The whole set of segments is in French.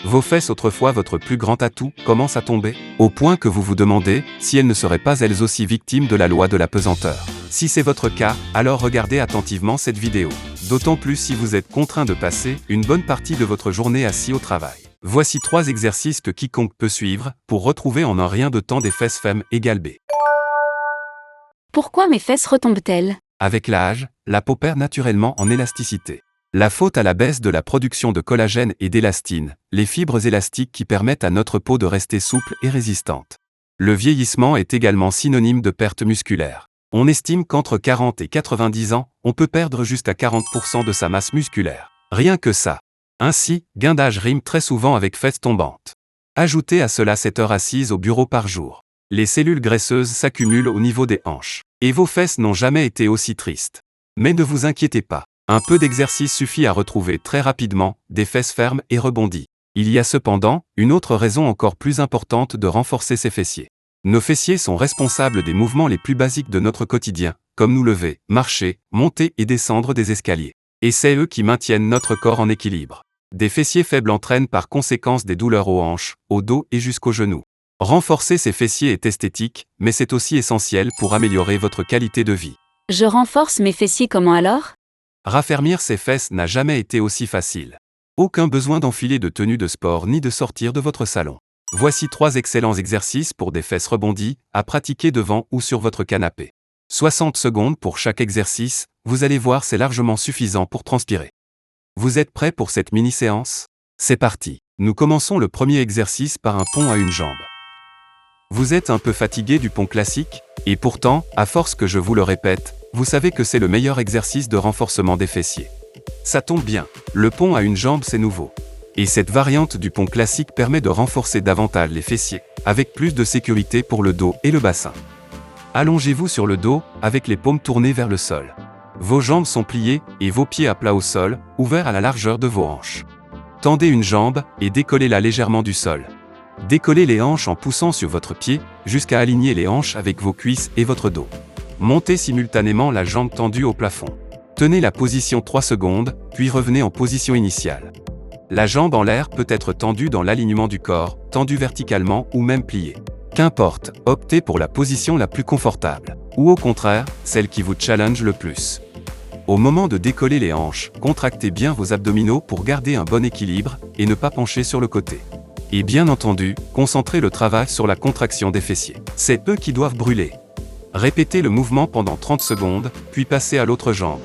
Vos fesses, autrefois votre plus grand atout, commencent à tomber, au point que vous vous demandez si elles ne seraient pas elles aussi victimes de la loi de la pesanteur. Si c'est votre cas, alors regardez attentivement cette vidéo. D'autant plus si vous êtes contraint de passer une bonne partie de votre journée assis au travail. Voici 3 exercices que quiconque peut suivre pour retrouver en un rien de temps des fesses femmes égale B. Pourquoi mes fesses retombent-elles? Avec l'âge, la peau perd naturellement en élasticité. La faute à la baisse de la production de collagène et d'élastine, les fibres élastiques qui permettent à notre peau de rester souple et résistante. Le vieillissement est également synonyme de perte musculaire. On estime qu'entre 40 et 90 ans, on peut perdre jusqu'à 40% de sa masse musculaire. Rien que ça. Ainsi, gain d'âge rime très souvent avec fesses tombantes. Ajoutez à cela 7 heures assises au bureau par jour. Les cellules graisseuses s'accumulent au niveau des hanches. Et vos fesses n'ont jamais été aussi tristes. Mais ne vous inquiétez pas. Un peu d'exercice suffit à retrouver très rapidement des fesses fermes et rebondies. Il y a cependant une autre raison encore plus importante de renforcer ses fessiers. Nos fessiers sont responsables des mouvements les plus basiques de notre quotidien, comme nous lever, marcher, monter et descendre des escaliers. Et c'est eux qui maintiennent notre corps en équilibre. Des fessiers faibles entraînent par conséquence des douleurs aux hanches, au dos et jusqu'aux genoux. Renforcer ses fessiers est esthétique, mais c'est aussi essentiel pour améliorer votre qualité de vie. Je renforce mes fessiers comment alors? Raffermir ses fesses n'a jamais été aussi facile. Aucun besoin d'enfiler de tenue de sport ni de sortir de votre salon. Voici 3 excellents exercices pour des fesses rebondies, à pratiquer devant ou sur votre canapé. 60 secondes pour chaque exercice, vous allez voir, c'est largement suffisant pour transpirer. Vous êtes prêts pour cette mini-séance? C'est parti. Nous commençons le premier exercice par un pont à une jambe. Vous êtes un peu fatigué du pont classique? Et pourtant, à force que je vous le répète, vous savez que c'est le meilleur exercice de renforcement des fessiers. Ça tombe bien, le pont à une jambe c'est nouveau. Et cette variante du pont classique permet de renforcer davantage les fessiers, avec plus de sécurité pour le dos et le bassin. Allongez-vous sur le dos, avec les paumes tournées vers le sol. Vos jambes sont pliées et vos pieds à plat au sol, ouverts à la largeur de vos hanches. Tendez une jambe et décollez-la légèrement du sol. Décollez les hanches en poussant sur votre pied, jusqu'à aligner les hanches avec vos cuisses et votre dos. Montez simultanément la jambe tendue au plafond. Tenez la position 3 secondes, puis revenez en position initiale. La jambe en l'air peut être tendue dans l'alignement du corps, tendue verticalement ou même pliée. Qu'importe, optez pour la position la plus confortable, ou au contraire, celle qui vous challenge le plus. Au moment de décoller les hanches, contractez bien vos abdominaux pour garder un bon équilibre et ne pas pencher sur le côté. Et bien entendu, concentrez le travail sur la contraction des fessiers. C'est eux qui doivent brûler. Répétez le mouvement pendant 30 secondes, puis passez à l'autre jambe.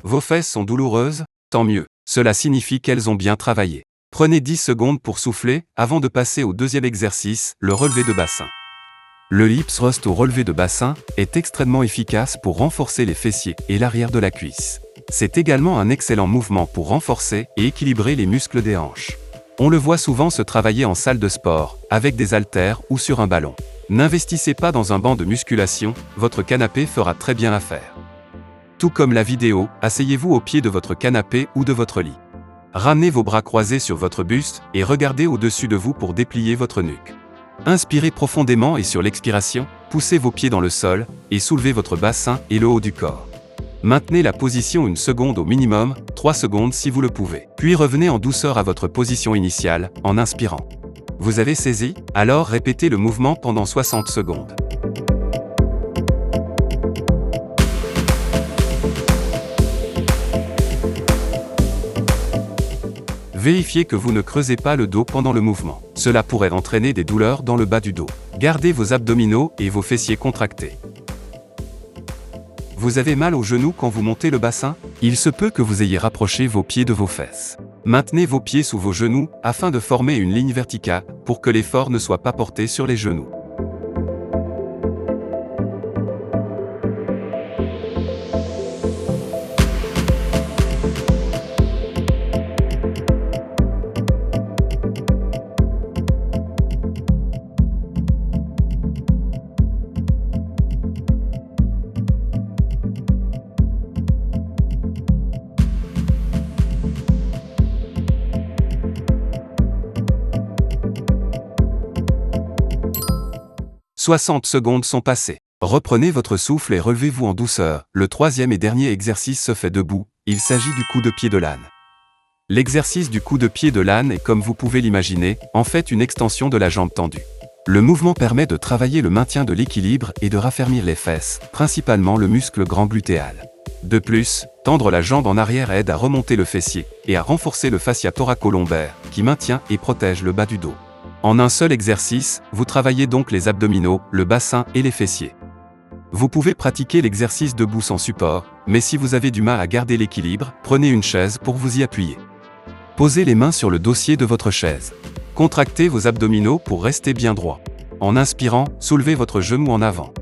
Vos fesses sont douloureuses? Tant mieux, cela signifie qu'elles ont bien travaillé. Prenez 10 secondes pour souffler, avant de passer au deuxième exercice, le relevé de bassin. Le hip thrust au relevé de bassin est extrêmement efficace pour renforcer les fessiers et l'arrière de la cuisse. C'est également un excellent mouvement pour renforcer et équilibrer les muscles des hanches. On le voit souvent se travailler en salle de sport, avec des haltères ou sur un ballon. N'investissez pas dans un banc de musculation, votre canapé fera très bien l'affaire. Tout comme la vidéo, asseyez-vous au pied de votre canapé ou de votre lit. Ramenez vos bras croisés sur votre buste et regardez au-dessus de vous pour déplier votre nuque. Inspirez profondément et sur l'expiration, poussez vos pieds dans le sol et soulevez votre bassin et le haut du corps. Maintenez la position 1 seconde au minimum, 3 secondes si vous le pouvez. Puis revenez en douceur à votre position initiale, en inspirant. Vous avez saisi? Alors répétez le mouvement pendant 60 secondes. Vérifiez que vous ne creusez pas le dos pendant le mouvement. Cela pourrait entraîner des douleurs dans le bas du dos. Gardez vos abdominaux et vos fessiers contractés. Vous avez mal aux genoux quand vous montez le bassin? Il se peut que vous ayez rapproché vos pieds de vos fesses. Maintenez vos pieds sous vos genoux afin de former une ligne verticale pour que l'effort ne soit pas porté sur les genoux. « 60 secondes sont passées. Reprenez votre souffle et relevez-vous en douceur. Le troisième et dernier exercice se fait debout. Il s'agit du coup de pied de l'âne. L'exercice du coup de pied de l'âne est, comme vous pouvez l'imaginer, en fait une extension de la jambe tendue. Le mouvement permet de travailler le maintien de l'équilibre et de raffermir les fesses, principalement le muscle grand glutéal. De plus, tendre la jambe en arrière aide à remonter le fessier et à renforcer le fascia thoraco-lombaire, qui maintient et protège le bas du dos. En un seul exercice, vous travaillez donc les abdominaux, le bassin et les fessiers. Vous pouvez pratiquer l'exercice debout sans support, mais si vous avez du mal à garder l'équilibre, prenez une chaise pour vous y appuyer. Posez les mains sur le dossier de votre chaise. Contractez vos abdominaux pour rester bien droit. En inspirant, soulevez votre genou en avant.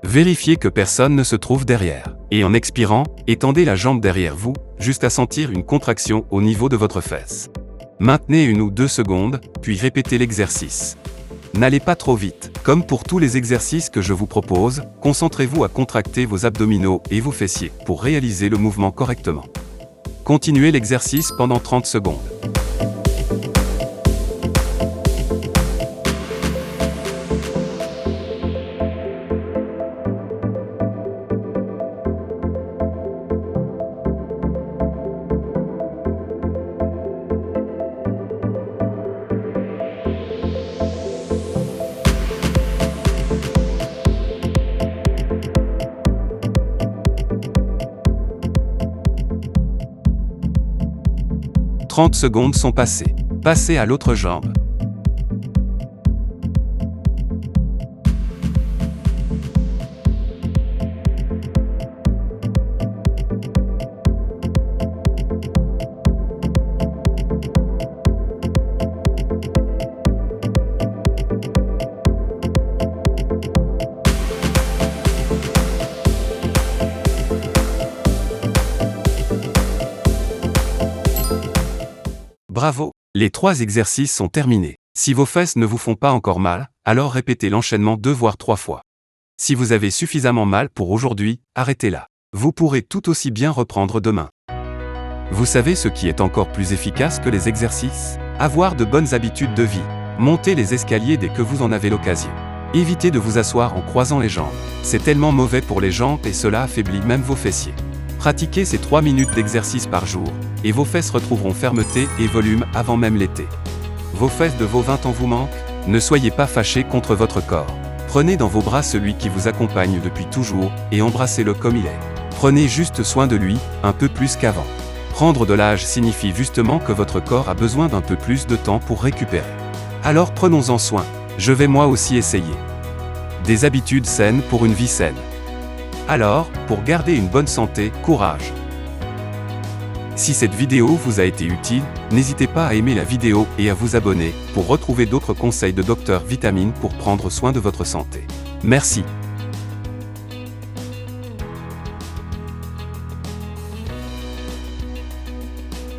Vérifiez que personne ne se trouve derrière. Et en expirant, étendez la jambe derrière vous, jusqu'à sentir une contraction au niveau de votre fesse. Maintenez 1 ou 2 secondes, puis répétez l'exercice. N'allez pas trop vite. Comme pour tous les exercices que je vous propose, concentrez-vous à contracter vos abdominaux et vos fessiers pour réaliser le mouvement correctement. Continuez l'exercice pendant 30 secondes. « 30 secondes sont passées. Passez à l'autre jambe. Bravo! Les 3 exercices sont terminés. Si vos fesses ne vous font pas encore mal, alors répétez l'enchaînement 2 voire 3 fois. Si vous avez suffisamment mal pour aujourd'hui, arrêtez là. Vous pourrez tout aussi bien reprendre demain. Vous savez ce qui est encore plus efficace que les exercices? Avoir de bonnes habitudes de vie. Montez les escaliers dès que vous en avez l'occasion. Évitez de vous asseoir en croisant les jambes. C'est tellement mauvais pour les jambes et cela affaiblit même vos fessiers. Pratiquez ces 3 minutes d'exercice par jour, et vos fesses retrouveront fermeté et volume avant même l'été. Vos fesses de vos 20 ans vous manquent? Ne soyez pas fâchés contre votre corps. Prenez dans vos bras celui qui vous accompagne depuis toujours, et embrassez-le comme il est. Prenez juste soin de lui, un peu plus qu'avant. Prendre de l'âge signifie justement que votre corps a besoin d'un peu plus de temps pour récupérer. Alors prenons-en soin. Je vais moi aussi essayer. Des habitudes saines pour une vie saine. Alors, pour garder une bonne santé, courage! Si cette vidéo vous a été utile, n'hésitez pas à aimer la vidéo et à vous abonner pour retrouver d'autres conseils de Dr Vitamine pour prendre soin de votre santé. Merci!